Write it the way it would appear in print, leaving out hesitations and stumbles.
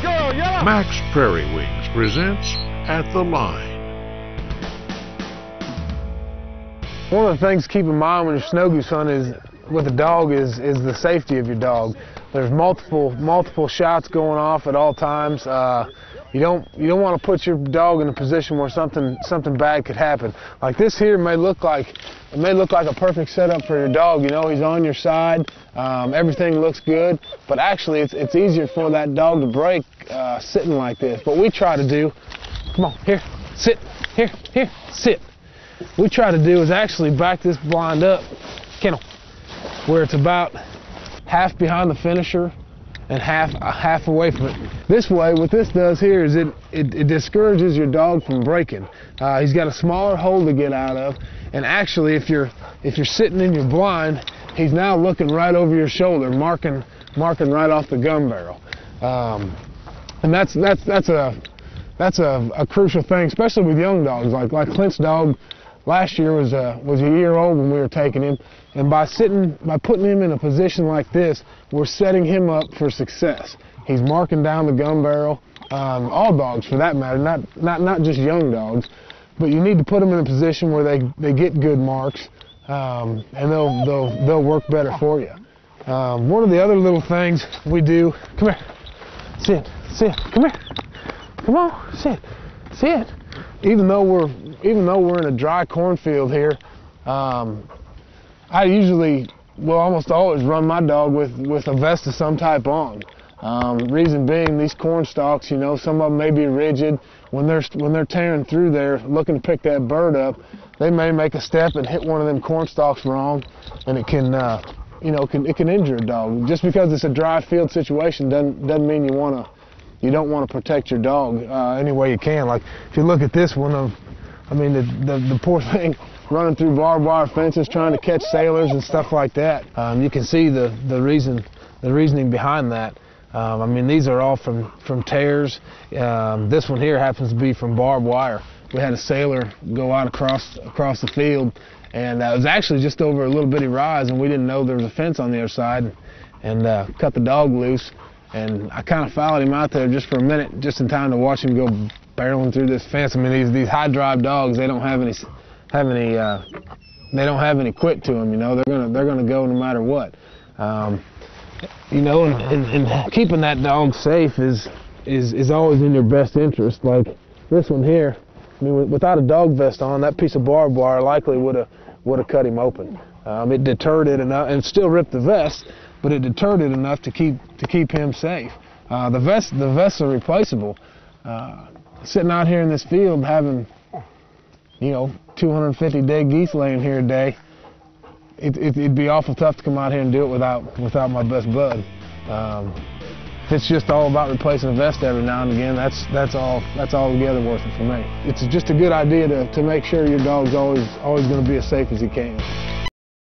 Max Prairie Wings presents At the Line. One of the things to keep in mind when you're snow goose hunting with a dog is the safety of your dog. There's multiple shots going off at all times. You don't want to put your dog in a position where something bad could happen. Like this here may look like a perfect setup for your dog. You know, he's on your side, everything looks good, but actually it's easier for that dog to break sitting like this. What we try to do, come on, here, sit, here, sit. We try to do is actually back this blind up, kennel, where it's about half behind the finisher and half away from it. This way, what this does here is it discourages your dog from breaking. He's got a smaller hole to get out of, and actually if you're sitting in your blind, he's now looking right over your shoulder, marking right off the gun barrel. And that's a crucial thing, especially with young dogs. Like Clint's dog last year was a year old when we were taking him, and by putting him in a position like this, we're setting him up for success. He's marking down the gun barrel. All dogs, for that matter, not just young dogs, but you need to put them in a position where they get good marks, and they'll work better for you. One of the other little things we do, come here, sit, come here, come on, sit. Even though we're in a dry cornfield here, I usually will almost always run my dog with a vest of some type on. Reason being, these corn stalks, you know, some of them may be rigid. When they're tearing through there looking to pick that bird up, they may make a step and hit one of them corn stalks wrong, and it can it can injure a dog. Just because it's a dry field situation doesn't mean you don't want to protect your dog any way you can. Like if you look at this one, I mean the poor thing running through barbed wire fences trying to catch sailors and stuff like that. You can see the reasoning behind that. I mean, these are all from tears. This one here happens to be from barbed wire. We had a sailor go out across the field, and it was actually just over a little bitty rise, and we didn't know there was a fence on the other side, and cut the dog loose. And I kind of followed him out there just for a minute, just in time to watch him go barreling through this fence. I mean, these high drive dogs, they don't have any quit to them. You know, they're gonna go no matter what. You know, and keeping that dog safe is always in your best interest. Like this one here, I mean, without a dog vest on, that piece of barbed wire likely would have cut him open. It deterred it enough, and still ripped the vest, but it deterred it enough to keep him safe. The vests are replaceable. Sitting out here in this field having, you know, 250 dead geese laying here a day, it'd be awful tough to come out here and do it without my best bud. If it's just all about replacing a vest every now and again, that's all together worth it for me. It's just a good idea to make sure your dog's always going to be as safe as he can.